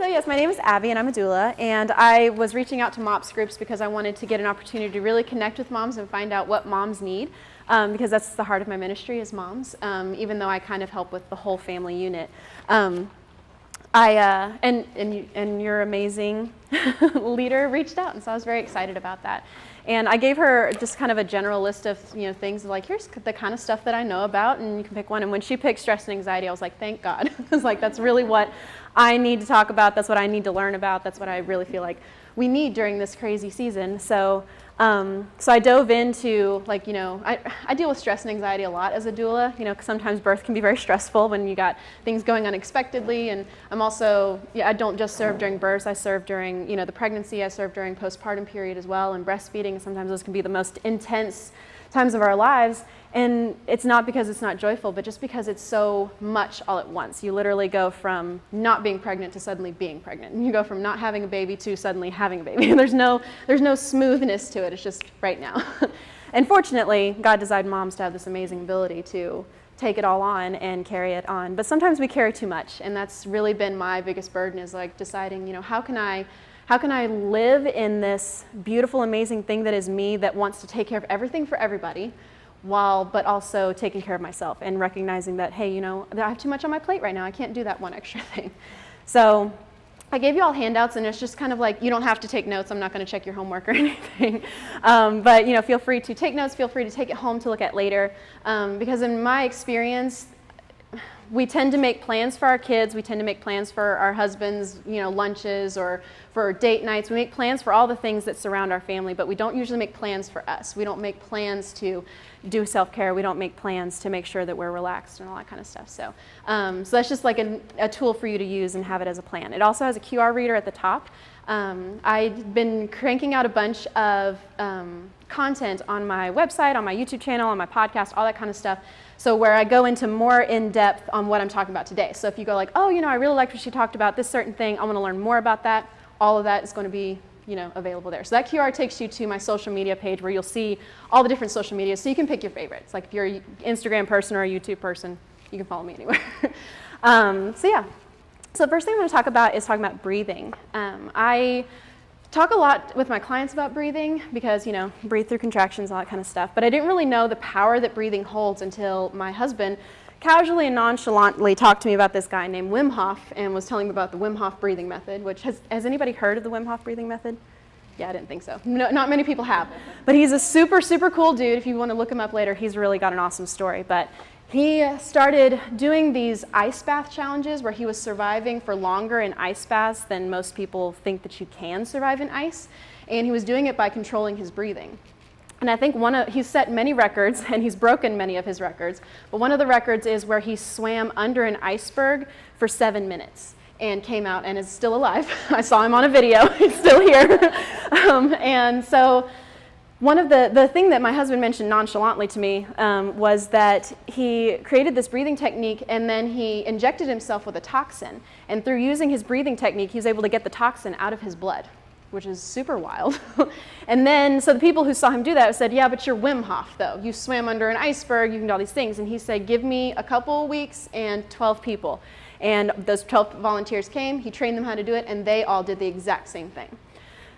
So yes, my name is Abby and I'm a doula, and I was reaching out to MOPS groups because I wanted to get an opportunity to really connect with moms and find out what moms need, because that's the heart of my ministry is moms, even though I kind of help with the whole family unit. And your amazing leader reached out, and so I was very excited about that. And I gave her just kind of a general list of things like, here's the kind of stuff that I know about, and you can pick one. And when she picked stress and anxiety, I was like, thank God. I was like, that's really what I need to talk about. That's what I need to learn about. That's what I really feel like we need during this crazy season. So I dove into, I deal with stress and anxiety a lot as a doula, because sometimes birth can be very stressful when you got things going unexpectedly. And I'm also, I don't just serve during births, I serve during, the pregnancy, I serve during postpartum period as well, and breastfeeding. Sometimes those can be the most intense times of our lives. And it's not because it's not joyful, but just because it's so much all at once. You literally go from not being pregnant to suddenly being pregnant. And you go from not having a baby to suddenly having a baby. And there's no smoothness to it. It's just right now. And fortunately, God designed moms to have this amazing ability to take it all on and carry it on. But sometimes we carry too much. And that's really been my biggest burden, is like deciding, how can I live in this beautiful, amazing thing that is me, that wants to take care of everything for everybody, but also taking care of myself and recognizing that, hey, I have too much on my plate right now. I can't do that one extra thing. So I gave you all handouts, and it's just kind of like, you don't have to take notes. I'm not going to check your homework or anything. But feel free to take notes. Feel free to take it home to look at later. Because in my experience, we tend to make plans for our kids. We tend to make plans for our husbands, lunches, or for date nights. We make plans for all the things that surround our family, but we don't usually make plans for us. We don't make plans to do self-care. We don't make plans to make sure that we're relaxed and all that kind of stuff. So that's just like a tool for you to use and have it as a plan. It also has a QR reader at the top. I've been cranking out a bunch of content on my website, on my YouTube channel, on my podcast, all that kind of stuff. So where I go into more in depth on what I'm talking about today. So if you go like, oh, I really liked what she talked about, this certain thing, I want to learn more about that, all of that is going to be available there. So that QR takes you to my social media page where you'll see all the different social media, so you can pick your favorites. Like if you're an Instagram person or a YouTube person, you can follow me anywhere. So the first thing I'm going to talk about is talking about breathing. I talk a lot with my clients about breathing because, breathe through contractions, all that kind of stuff. But I didn't really know the power that breathing holds until my husband casually and nonchalantly talked to me about this guy named Wim Hof and was telling me about the Wim Hof breathing method, which has anybody heard of the Wim Hof breathing method? Yeah, I didn't think so. No, not many people have. But he's a super, super cool dude. If you want to look him up later, he's really got an awesome story. But he started doing these ice bath challenges where he was surviving for longer in ice baths than most people think that you can survive in ice. And he was doing it by controlling his breathing. And I think he's set many records, and he's broken many of his records. But one of the records is where he swam under an iceberg for 7 minutes and came out and is still alive. I saw him on a video. He's still here. And so one of the thing that my husband mentioned nonchalantly to me was that he created this breathing technique, and then he injected himself with a toxin. And through using his breathing technique, he was able to get the toxin out of his blood, which is super wild. And then, so the people who saw him do that said, yeah, but you're Wim Hof, though. You swam under an iceberg, you can do all these things. And he said, give me a couple weeks and 12 people. And those 12 volunteers came, he trained them how to do it, and they all did the exact same thing.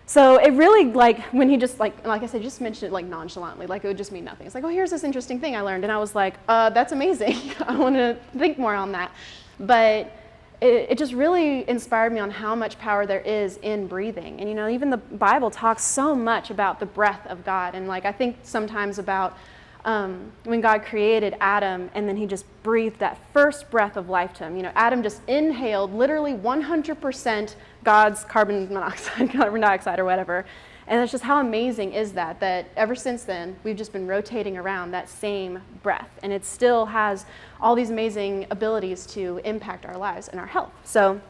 So it really, when he just, like I said, just mentioned it nonchalantly, it would just mean nothing. It's like, oh, here's this interesting thing I learned. And I was like, that's amazing. I want to think more on that. But it just really inspired me on how much power there is in breathing. And, even the Bible talks so much about the breath of God. And, I think sometimes about when God created Adam and then he just breathed that first breath of life to him. Adam just inhaled literally 100% God's carbon dioxide or whatever. And that's just how amazing is that ever since then, we've just been rotating around that same breath. And it still has all these amazing abilities to impact our lives and our health. So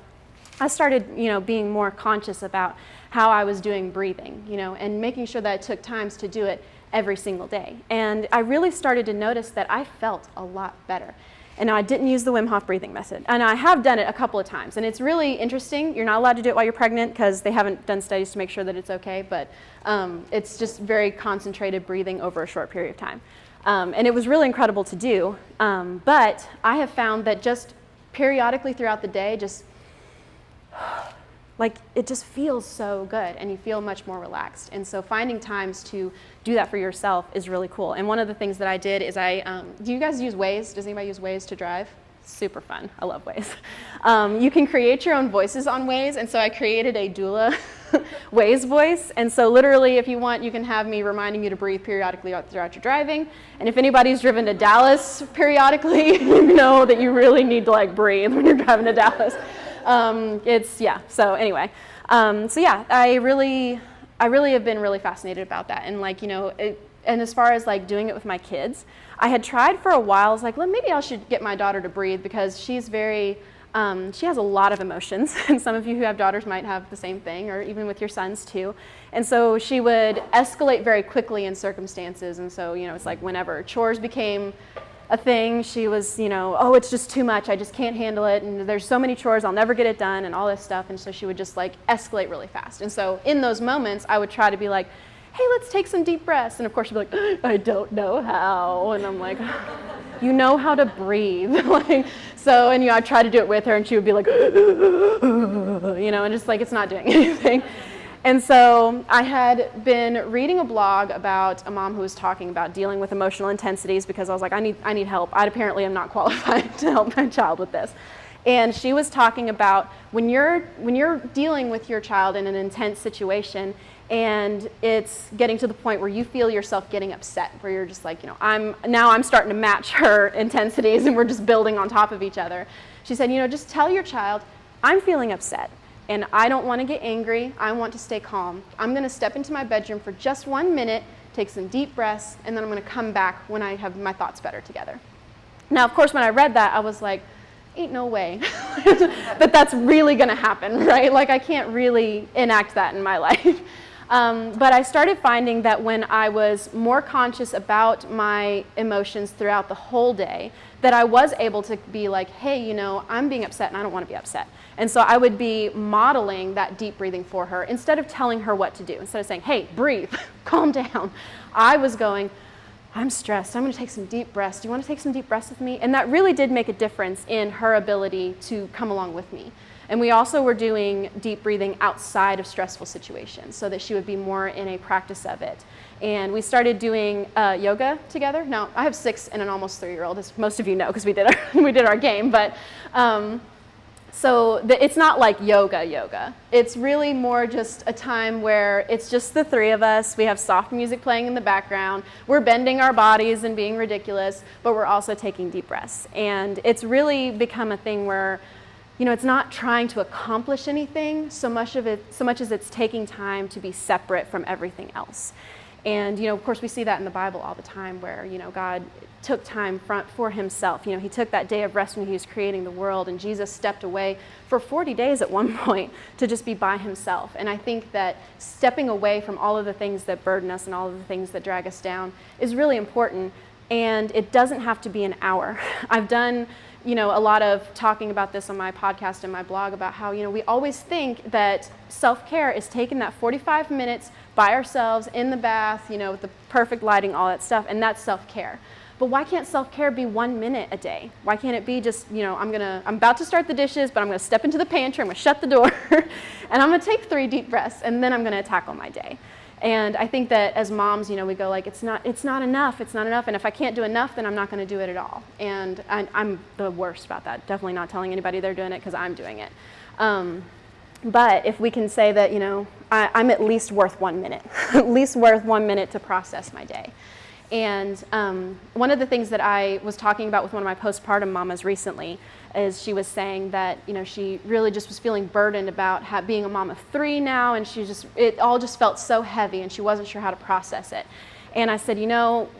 I started, being more conscious about how I was doing breathing, and making sure that I took times to do it every single day. And I really started to notice that I felt a lot better. And I didn't use the Wim Hof breathing method. And I have done it a couple of times. And it's really interesting. You're not allowed to do it while you're pregnant because they haven't done studies to make sure that it's okay. But it's just very concentrated breathing over a short period of time. And it was really incredible to do. But I have found that just periodically throughout the day, just like it just feels so good and you feel much more relaxed. And so finding times to do that for yourself is really cool. And one of the things that I did is do you guys use Waze? Does anybody use Waze to drive? Super fun. I love Waze. You can create your own voices on Waze, and so I created a doula Waze voice. And so literally, if you want, you can have me reminding you to breathe periodically throughout your driving. And if anybody's driven to Dallas periodically, you know that you really need to like breathe when you're driving to Dallas. So anyway, I really have been really fascinated about that. And like, and as far as like doing it with my kids, I had tried for a while. I was like, well, maybe I should get my daughter to breathe because she's very, she has a lot of emotions. And some of you who have daughters might have the same thing, or even with your sons too. And so she would escalate very quickly in circumstances. And so, it's like whenever chores became a thing, she was, oh, it's just too much. I just can't handle it. And there's so many chores, I'll never get it done and all this stuff. And so she would just like escalate really fast. And so in those moments, I would try to be like, hey, let's take some deep breaths. And of course she'd be like, I don't know how. And I'm like, you know how to breathe. And I try to do it with her and she would be like, and just like, it's not doing anything. And so I had been reading a blog about a mom who was talking about dealing with emotional intensities because I was like, I need help. I apparently am not qualified to help my child with this. And she was talking about when you're dealing with your child in an intense situation and it's getting to the point where you feel yourself getting upset, where you're just like, I'm starting to match her intensities and we're just building on top of each other. She said, just tell your child, I'm feeling upset and I don't want to get angry. I want to stay calm. I'm going to step into my bedroom for just 1 minute, take some deep breaths, and then I'm going to come back when I have my thoughts better together. Now, of course, when I read that, I was like, ain't no way that that's really going to happen, right? Like I can't really enact that in my life. But I started finding that when I was more conscious about my emotions throughout the whole day, that I was able to be like, hey, I'm being upset and I don't want to be upset. And so I would be modeling that deep breathing for her instead of telling her what to do. Instead of saying, hey, breathe, calm down. I was going, I'm stressed. I'm going to take some deep breaths. Do you want to take some deep breaths with me? And that really did make a difference in her ability to come along with me. And we also were doing deep breathing outside of stressful situations so that she would be more in a practice of it. And we started doing yoga together. Now, I have 6 and an almost 3-year-old, as most of you know, because we did our game. But it's not like yoga. It's really more just a time where it's just the 3 of us. We have soft music playing in the background. We're bending our bodies and being ridiculous, but we're also taking deep breaths. And it's really become a thing where it's not trying to accomplish anything so much as it's taking time to be separate from everything else. And, of course, we see that in the Bible all the time where, God took time for himself. He took that day of rest when he was creating the world, and Jesus stepped away for 40 days at one point to just be by himself. And I think that stepping away from all of the things that burden us and all of the things that drag us down is really important. And it doesn't have to be an hour. I've done a lot of talking about this on my podcast and my blog about how, we always think that self-care is taking that 45 minutes by ourselves in the bath, with the perfect lighting, all that stuff, and that's self-care. But why can't self-care be 1 minute a day? Why can't it be just, I'm about to start the dishes, but I'm going to step into the pantry, I'm going to shut the door, and I'm going to take 3 deep breaths, and then I'm going to tackle my day. And I think that as moms, we go like, it's not enough. And if I can't do enough, then I'm not going to do it at all. And I'm the worst about that. Definitely not telling anybody they're doing it because I'm doing it. But if we can say that, I'm at least worth 1 minute, at least worth 1 minute to process my day. And one of the things that I was talking about with one of my postpartum mamas recently is she was saying that, she really just was feeling burdened about being a mom of 3 now, and it all just felt so heavy, and she wasn't sure how to process it. And I said,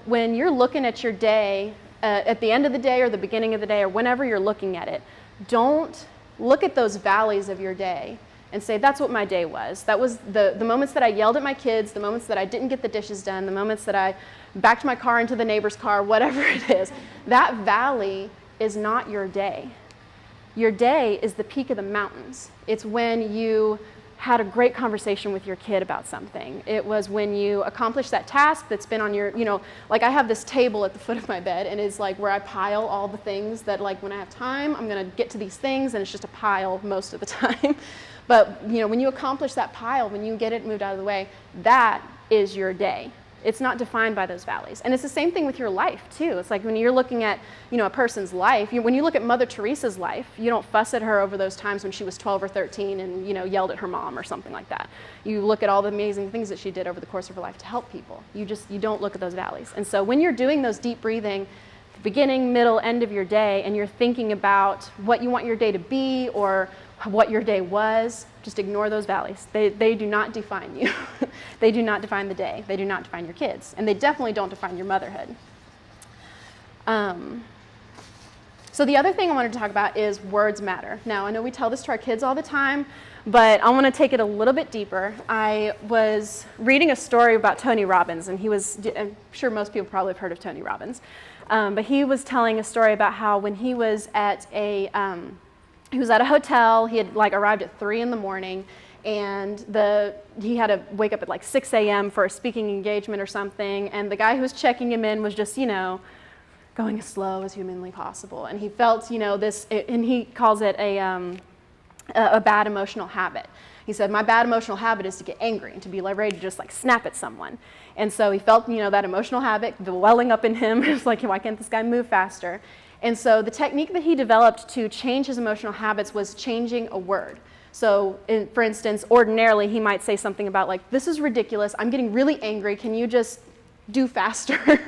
when you're looking at your day, at the end of the day or the beginning of the day or whenever you're looking at it, don't look at those valleys of your day and say, that's what my day was. That was the moments that I yelled at my kids, the moments that I didn't get the dishes done, the moments that I backed my car into the neighbor's car, whatever it is. That valley is not your day. Your day is the peak of the mountains. It's when you had a great conversation with your kid about something. It was when you accomplished that task that's been on your, like I have this table at the foot of my bed, and it's like where I pile all the things that, like, when I have time, I'm gonna get to these things, and it's just a pile most of the time. But when you accomplish that pile, when you get it moved out of the way, that is your day. It's not defined by those valleys. And it's the same thing with your life too. It's like when you're looking at a person's life, when you look at Mother Teresa's life, you don't fuss at her over those times when she was 12 or 13 and yelled at her mom or something like that. You look at all the amazing things that she did over the course of her life to help people. You don't look at those valleys. And so when you're doing those deep breathing, beginning, middle, end of your day, and you're thinking about what you want your day to be or what your day was, just ignore those valleys. They do not define you. They do not define the day. They do not define your kids. And they definitely don't define your motherhood. So the other thing I wanted to talk about is words matter. Now, I know we tell this to our kids all the time, but I want to take it a little bit deeper. I was reading a story about Tony Robbins, and I'm sure most people probably have heard of Tony Robbins, but he was telling a story about how when he was at a hotel. He had arrived at 3 in the morning, and he had to wake up at 6 a.m. for a speaking engagement or something. And the guy who was checking him in was just, going as slow as humanly possible. And he felt, this, and he calls it a bad emotional habit. He said, my bad emotional habit is to get angry and to be ready to just snap at someone. And so he felt, that emotional habit welling up in him. It's like, why can't this guy move faster? And so the technique that he developed to change his emotional habits was changing a word. So for instance, ordinarily he might say something about this is ridiculous, I'm getting really angry, can you just do faster?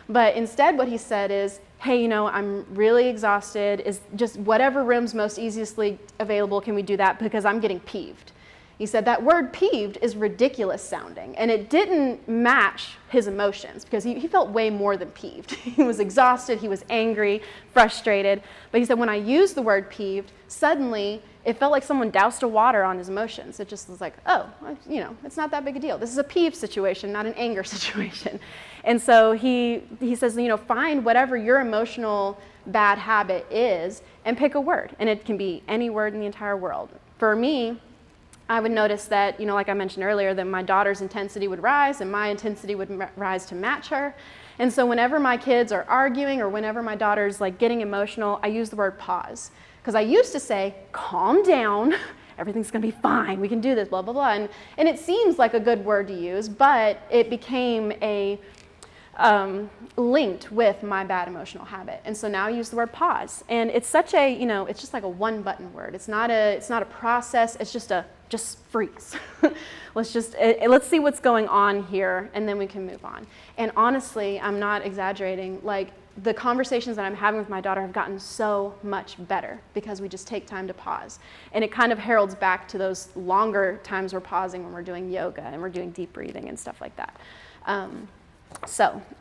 But instead what he said is, hey, I'm really exhausted, is just whatever room's most easily available, can we do that, because I'm getting peeved. He said that word peeved is ridiculous sounding, and it didn't match his emotions because he felt way more than peeved. He was exhausted, he was angry, frustrated. But he said when I used the word peeved, suddenly it felt like someone doused a water on his emotions. It just was like, oh, it's not that big a deal. This is a peeve situation, not an anger situation. And so he says, find whatever your emotional bad habit is and pick a word. And it can be any word in the entire world. For me, I would notice that, like I mentioned earlier, that my daughter's intensity would rise and my intensity would rise to match her. And so whenever my kids are arguing or whenever my daughter's getting emotional, I use the word pause. Because I used to say, calm down, everything's gonna be fine, we can do this, blah, blah, blah. And it seems like a good word to use, but it became linked with my bad emotional habit. And so now I use the word pause. And it's such a, it's just like a one button word. It's not a process, it's just freeze. Let's see what's going on here, and then we can move on. And honestly, I'm not exaggerating, the conversations that I'm having with my daughter have gotten so much better because we just take time to pause. And it kind of heralds back to those longer times we're pausing when we're doing yoga and we're doing deep breathing and stuff like that.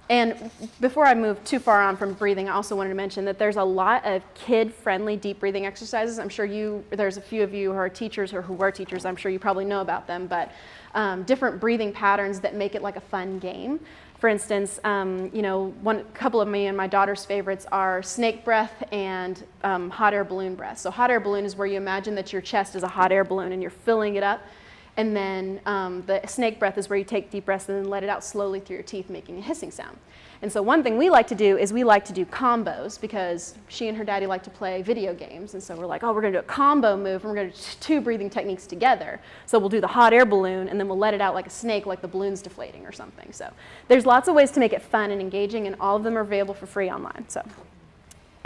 And before I move too far on from breathing, I also wanted to mention that there's a lot of kid-friendly deep breathing exercises. I'm sure there's a few of you who are teachers or who were teachers, I'm sure you probably know about them, but different breathing patterns that make it like a fun game. For instance, couple of me and my daughter's favorites are snake breath and hot air balloon breath. So hot air balloon is where you imagine that your chest is a hot air balloon and you're filling it up. And then the snake breath is where you take deep breaths and then let it out slowly through your teeth, making a hissing sound. And so one thing we like to do is we like to do combos because she and her daddy like to play video games. And so we're like, oh, we're going to do a combo move, and we're going to do 2 breathing techniques together. So we'll do the hot air balloon, and then we'll let it out like a snake, like the balloon's deflating or something. So there's lots of ways to make it fun and engaging, and all of them are available for free online. So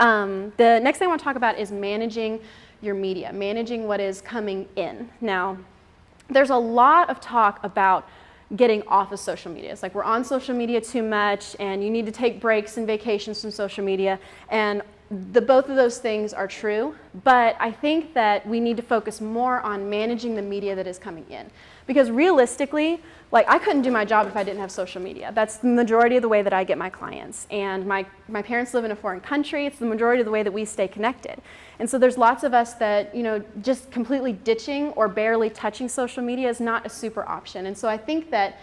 the next thing I want to talk about is managing your media, managing what is coming in. Now, there's a lot of talk about getting off of social media. It's like we're on social media too much and you need to take breaks and vacations from social media, and both of those things are true, but I think that we need to focus more on managing the media that is coming in. Because realistically, I couldn't do my job if I didn't have social media. That's the majority of the way that I get my clients. And my parents live in a foreign country. It's the majority of the way that we stay connected. And so there's lots of us that, just completely ditching or barely touching social media is not a super option. And so I think that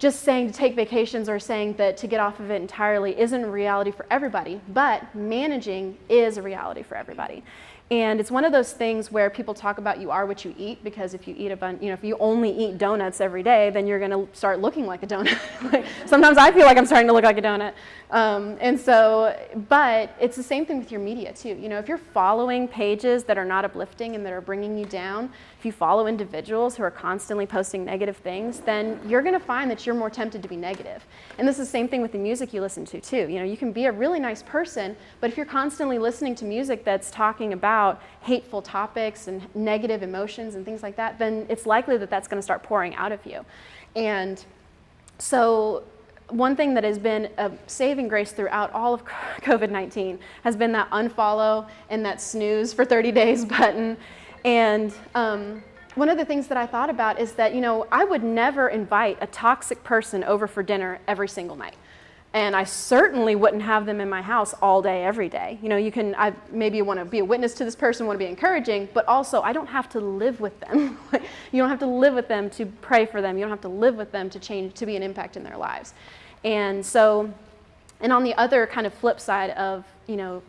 just saying to take vacations or saying that to get off of it entirely isn't a reality for everybody, but managing is a reality for everybody. And it's one of those things where people talk about you are what you eat, because if you eat if you only eat donuts every day, then you're going to start looking like a donut. Like, sometimes I feel like I'm starting to look like a donut. But it's the same thing with your media too. If you're following pages that are not uplifting and that are bringing you down, if you follow individuals who are constantly posting negative things, then you're going to find that you're more tempted to be negative. And this is the same thing with the music you listen to too. You can be a really nice person, but if you're constantly listening to music that's talking about hateful topics and negative emotions and things like that, then it's likely that that's going to start pouring out of you. And so one thing that has been a saving grace throughout all of COVID-19 has been that unfollow and that snooze for 30 days button. And one of the things that I thought about is that, I would never invite a toxic person over for dinner every single night. And I certainly wouldn't have them in my house all day, every day. Maybe you want to be a witness to this person, want to be encouraging, but also I don't have to live with them. You don't have to live with them to pray for them. You don't have to live with them to change, to be an impact in their lives. And on the other kind of flip side of,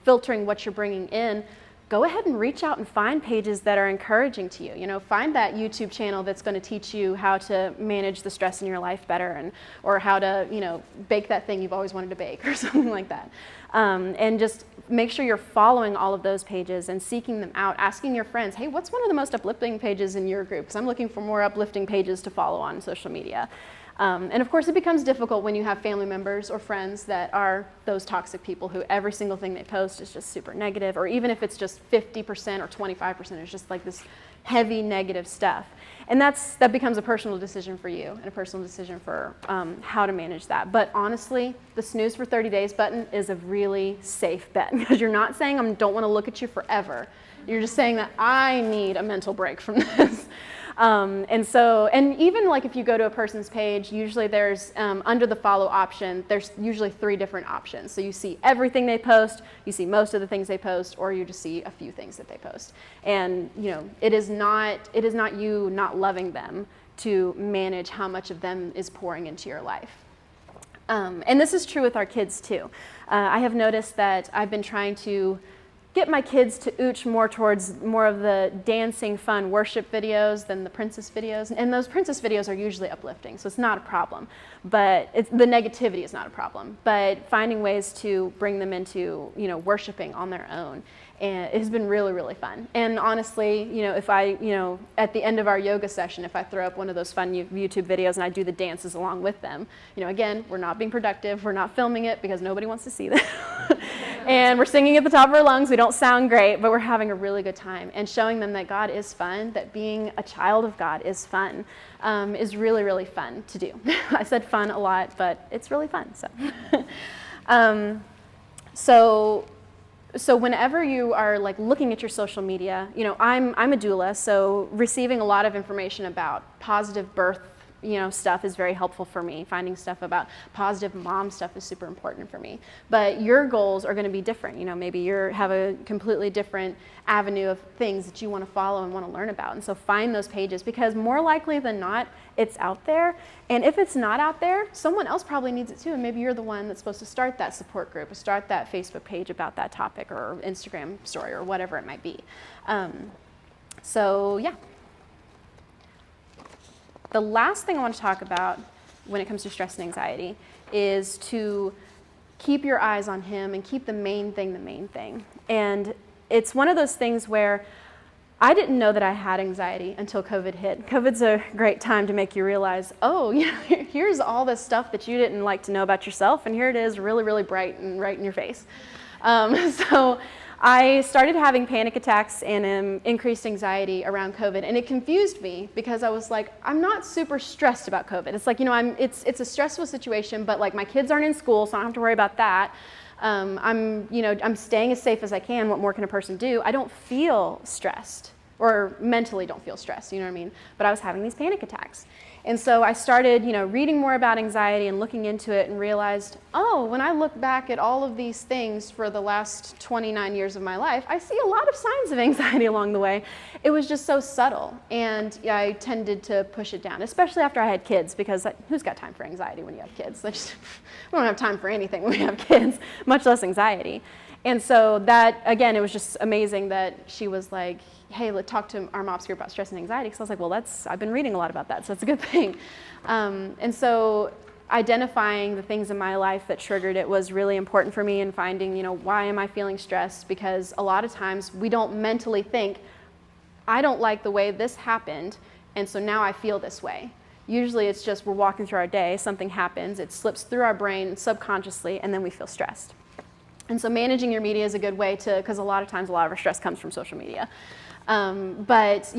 filtering what you're bringing in, go ahead and reach out and find pages that are encouraging to you. Find that YouTube channel that's going to teach you how to manage the stress in your life better, or how to, bake that thing you've always wanted to bake or something like that. And just make sure you're following all of those pages and seeking them out, asking your friends, hey, what's one of the most uplifting pages in your group? Because I'm looking for more uplifting pages to follow on social media. And of course, it becomes difficult when you have family members or friends that are those toxic people who every single thing they post is just super negative, or even if it's just 50% or 25%, it's just like this heavy negative stuff. And that becomes a personal decision for you and a personal decision for how to manage that. But honestly, the snooze for 30 days button is a really safe bet, because you're not saying I don't want to look at you forever. You're just saying that I need a mental break from this. And even like if you go to a person's page, usually there's under the follow option, there's usually 3 different options. So you see everything they post, you see most of the things they post, or you just see a few things that they post. And it is not you not loving them to manage how much of them is pouring into your life. And this is true with our kids too. I have noticed that I've been trying to get my kids to ooch more towards more of the dancing, fun worship videos than the princess videos. And those princess videos are usually uplifting, so it's not a problem. But the negativity is not a problem. But finding ways to bring them into, worshiping on their own, and it has been really, really fun. And honestly, if I, at the end of our yoga session, if I throw up one of those fun YouTube videos and I do the dances along with them, again, we're not being productive, we're not filming it because nobody wants to see that. And we're singing at the top of our lungs, we don't sound great, but we're having a really good time. And showing them that God is fun, that being a child of God is fun, is really, really fun to do. I said fun a lot, but it's really fun, so. So whenever you are like looking at your social media, I'm a doula, so receiving a lot of information about positive birth, stuff is very helpful for me. Finding stuff about positive mom stuff is super important for me. But your goals are going to be different. Maybe you have a completely different avenue of things that you want to follow and want to learn about. And so find those pages, because more likely than not, it's out there. And if it's not out there, someone else probably needs it too. And maybe you're the one that's supposed to start that support group, or start that Facebook page about that topic, or Instagram story, or whatever it might be. Yeah. The last thing I want to talk about when it comes to stress and anxiety is to keep your eyes on Him and keep the main thing the main thing. And it's one of those things where I didn't know that I had anxiety until COVID hit. COVID's a great time to make you realize, here's all this stuff that you didn't like to know about yourself, and here it is really, really bright and right in your face. So I started having panic attacks and increased anxiety around COVID, and it confused me because I was like, I'm not super stressed about COVID. It's like, it's a stressful situation, but like my kids aren't in school, so I don't have to worry about that. I'm staying as safe as I can. What more can a person do? I don't feel stressed, or mentally don't feel stressed, you know what I mean? But I was having these panic attacks. And so I started, reading more about anxiety and looking into it and realized, oh, when I look back at all of these things for the last 29 years of my life, I see a lot of signs of anxiety along the way. It was just so subtle, and I tended to push it down, especially after I had kids, because who's got time for anxiety when you have kids? We don't have time for anything when we have kids, much less anxiety. And so that, again, it was just amazing that she was like, hey, let's talk to our MOPS group about stress and anxiety. Because I was like, well, I've been reading a lot about that, so it's a good thing. And so identifying the things in my life that triggered it was really important for me, and finding, why am I feeling stressed? Because a lot of times we don't mentally think, I don't like the way this happened, and so now I feel this way. Usually it's just we're walking through our day, something happens, it slips through our brain subconsciously, and then we feel stressed. And so managing your media is a good way to, because a lot of times a lot of our stress comes from social media. But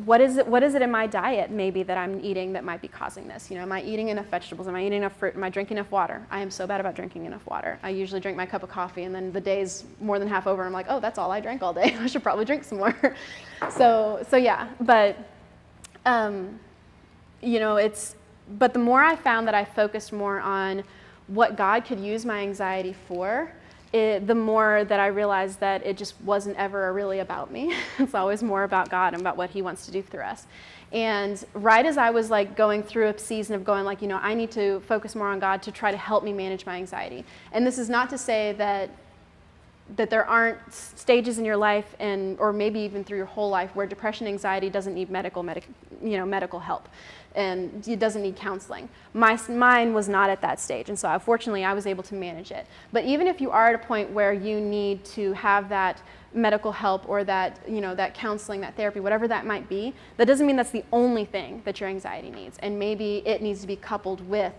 what is it in my diet maybe that I'm eating that might be causing this? Am I eating enough vegetables? Am I eating enough fruit? Am I drinking enough water? I am so bad about drinking enough water. I usually drink my cup of coffee, and then the day's more than half over, and I'm like, oh, that's all I drank all day. I should probably drink some more. So yeah, but but the more I found that I focused more on what God could use my anxiety for, the more that I realized that it just wasn't ever really about me. It's always more about God and about what He wants to do through us. And right as I was going through a season of going I need to focus more on God to try to help me manage my anxiety. And this is not to say that there aren't stages in your life, or maybe even through your whole life, where depression and anxiety doesn't need medical help, and it doesn't need counseling. Mine was not at that stage, and so fortunately I was able to manage it. But even if you are at a point where you need to have that medical help, or that that counseling, that therapy, whatever that might be, that doesn't mean that's the only thing that your anxiety needs. And maybe it needs to be coupled with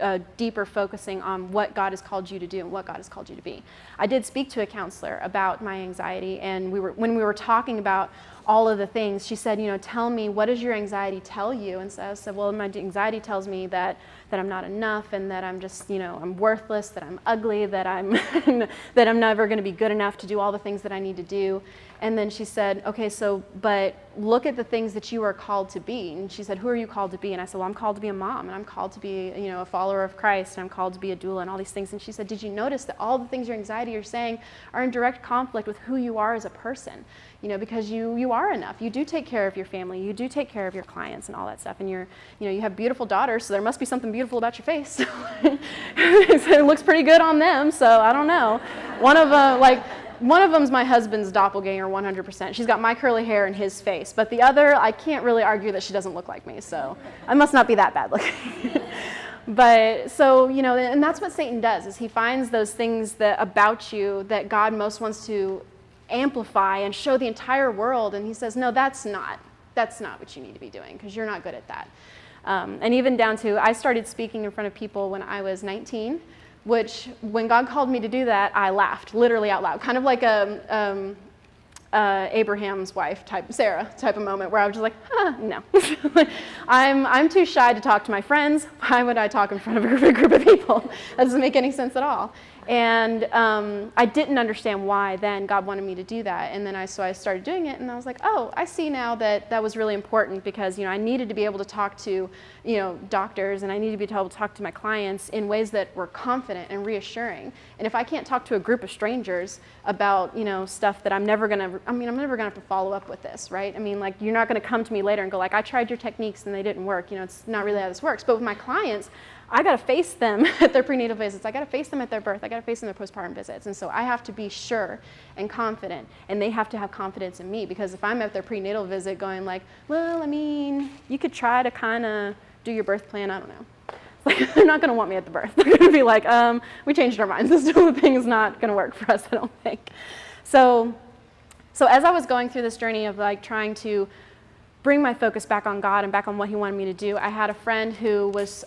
a deeper focusing on what God has called you to do and what God has called you to be. I did speak to a counselor about my anxiety, and when we were talking about all of the things, she said, tell me, what does your anxiety tell you? And so I said, well, my anxiety tells me that I'm not enough, and that I'm just, I'm worthless, that I'm ugly, that I'm that I'm never going to be good enough to do all the things that I need to do. And then she said, okay, but look at the things that you are called to be. And she said, who are you called to be? And I said, well, I'm called to be a mom, and I'm called to be, a follower of Christ, and I'm called to be a doula, and all these things. And she said, did you notice that all the things your anxiety are saying are in direct conflict with who you are as a person? Because you are enough. You do take care of your family. You do take care of your clients and all that stuff. And you have beautiful daughters, so there must be something beautiful about your face. It looks pretty good on them, so I don't know. One of them's my husband's doppelganger 100%. She's got my curly hair and his face. But the other, I can't really argue that she doesn't look like me, so I must not be that bad looking. But so, and that's what Satan does, is he finds those things about you that God most wants to amplify and show the entire world, and he says, no, that's not what you need to be doing, because you're not good at that. And even down to, I started speaking in front of people when I was 19, which when God called me to do that, I laughed literally out loud, kind of like Abraham's wife type, Sarah type of moment, where I was just like, no. I'm too shy to talk to my friends. Why would I talk in front of a group of people? That doesn't make any sense at all. And I didn't understand why then God wanted me to do that. And then so I started doing it, and I was like, oh, I see now that was really important, because I needed to be able to talk to doctors, and I needed to be able to talk to my clients in ways that were confident and reassuring. And if I can't talk to a group of strangers about stuff that I'm never gonna have to follow up with this, right? You're not gonna come to me later and go I tried your techniques and they didn't work. It's not really how this works. But with my clients, I got to face them at their prenatal visits. I got to face them at their birth. I got to face them at their postpartum visits. And so I have to be sure and confident, and they have to have confidence in me, because if I'm at their prenatal visit going well, you could try to kind of do your birth plan, I don't know. They're not going to want me at the birth. They're going to be like, we changed our minds. This whole thing is not going to work for us, I don't think. So as I was going through this journey of trying to bring my focus back on God and back on what He wanted me to do, I had a friend who was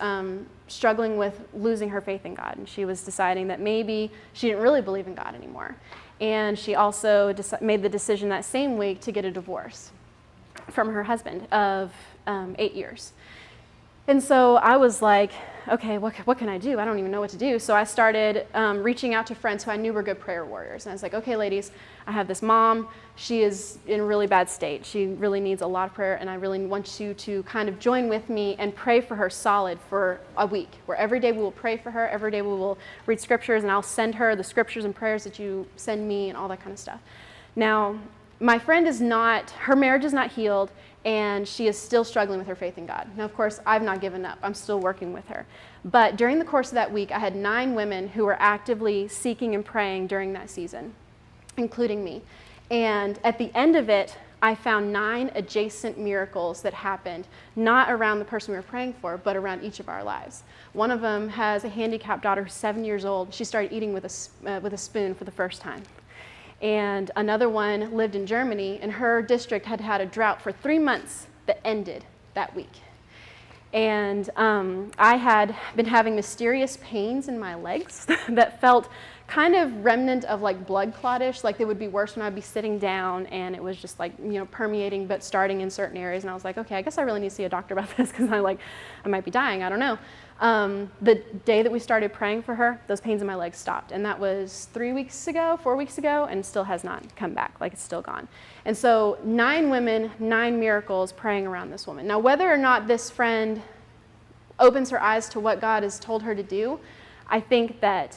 struggling with losing her faith in God, and she was deciding that maybe she didn't really believe in God anymore. And she also made the decision that same week to get a divorce from her husband of 8 years. And so I was like, okay, what can I do? I don't even know what to do. So I started reaching out to friends who I knew were good prayer warriors. And I was like, okay, ladies, I have this mom. She is in a really bad state. She really needs a lot of prayer, and I really want you to kind of join with me and pray for her solid for a week, where every day we will pray for her. Every day we will read scriptures, and I'll send her the scriptures and prayers that you send me and all that kind of stuff. Now, my friend her marriage is not healed, and she is still struggling with her faith in God. Now, of course, I've not given up. I'm still working with her. But during the course of that week, I had 9 women who were actively seeking and praying during that season, including me. And at the end of it, I found 9 adjacent miracles that happened, not around the person we were praying for, but around each of our lives. One of them has a handicapped daughter who's 7 years old. She started eating with a spoon for the first time. And another one lived in Germany, and her district had had a drought for 3 months that ended that week. And I had been having mysterious pains in my legs that felt kind of remnant of like blood clottish, like they would be worse when I'd be sitting down, and it was just like, permeating, but starting in certain areas. And I was like, okay, I guess I really need to see a doctor about this, because I might be dying, I don't know. The day that we started praying for her, those pains in my legs stopped. And that was 4 weeks ago, and still has not come back, like it's still gone. And so 9 women, 9 miracles praying around this woman. Now, whether or not this friend opens her eyes to what God has told her to do, I think that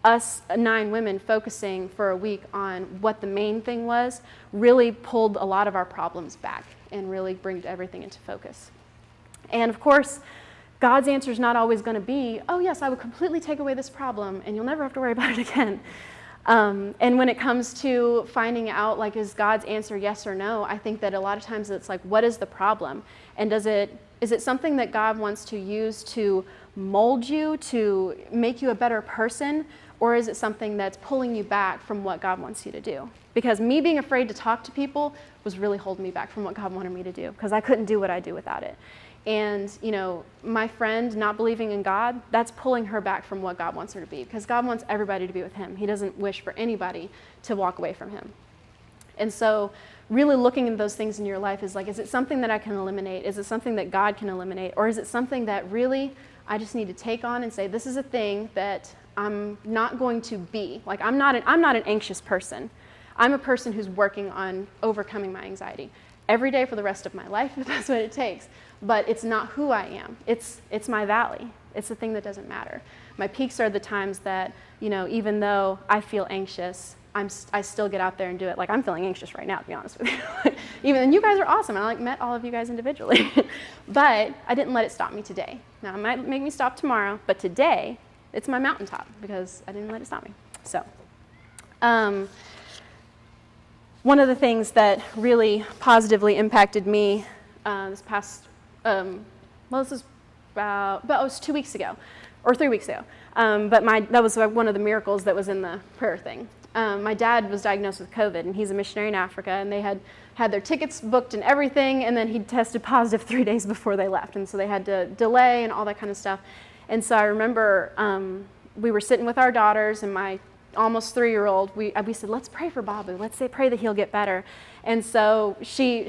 us 9 women focusing for a week on what the main thing was really pulled a lot of our problems back and really bring everything into focus. And of course, God's answer is not always going to be, oh yes, I will completely take away this problem and you'll never have to worry about it again. And when it comes to finding out, like, is God's answer yes or no, I think that a lot of times it's like, what is the problem? And is it something that God wants to use to mold you, to make you a better person? Or is it something that's pulling you back from what God wants you to do? Because me being afraid to talk to people was really holding me back from what God wanted me to do, because I couldn't do what I do without it. And, my friend not believing in God, that's pulling her back from what God wants her to be, because God wants everybody to be with him. He doesn't wish for anybody to walk away from him. And so really looking at those things in your life is like, is it something that I can eliminate? Is it something that God can eliminate? Or is it something that really I just need to take on and say, this is a thing that I'm not going to be. Like, I'm not an anxious person. I'm a person who's working on overcoming my anxiety every day for the rest of my life, if that's what it takes. But it's not who I am. It's my valley. It's the thing that doesn't matter. My peaks are the times that, even though I feel anxious, I still get out there and do it. Like, I'm feeling anxious right now, to be honest with you. And you guys are awesome. I met all of you guys individually. But I didn't let it stop me today. Now, it might make me stop tomorrow, but today, it's my mountaintop, because I didn't let it stop me. So, one of the things that really positively impacted me this past, this is it was 2 weeks ago, or 3 weeks ago. But that was one of the miracles that was in the prayer thing. My dad was diagnosed with COVID, and he's a missionary in Africa, and they had their tickets booked and everything, and then he tested positive 3 days before they left, and so they had to delay and all that kind of stuff. And so I remember we were sitting with our daughters, and my almost 3-year-old, we said, let's pray for Babu. Let's pray that he'll get better. And so she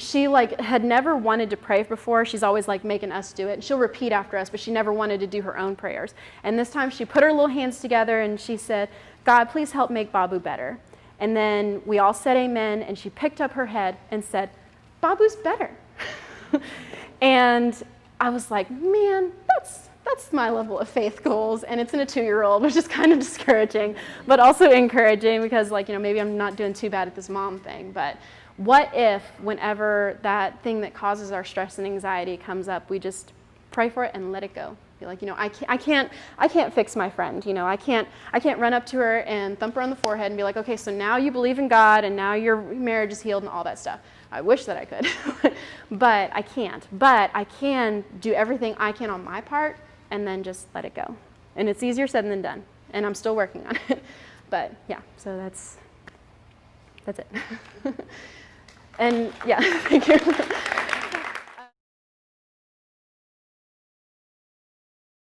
had never wanted to pray before. She's always making us do it. And she'll repeat after us, but she never wanted to do her own prayers. And this time she put her little hands together and she said, God, please help make Babu better. And then we all said amen, and she picked up her head and said, Babu's better. And I was like, man, that's my level of faith goals, and it's in a 2-year-old, which is kind of discouraging, but also encouraging, because maybe I'm not doing too bad at this mom thing. But what if whenever that thing that causes our stress and anxiety comes up, we just pray for it and let it go? Be like, I can't fix my friend. I can't run up to her and thump her on the forehead and be like, okay, so now you believe in God and now your marriage is healed and all that stuff. I wish that I could, but I can't. But I can do everything I can on my part and then just let it go. And it's easier said than done, and I'm still working on it. But yeah, so that's it. And yeah, thank you.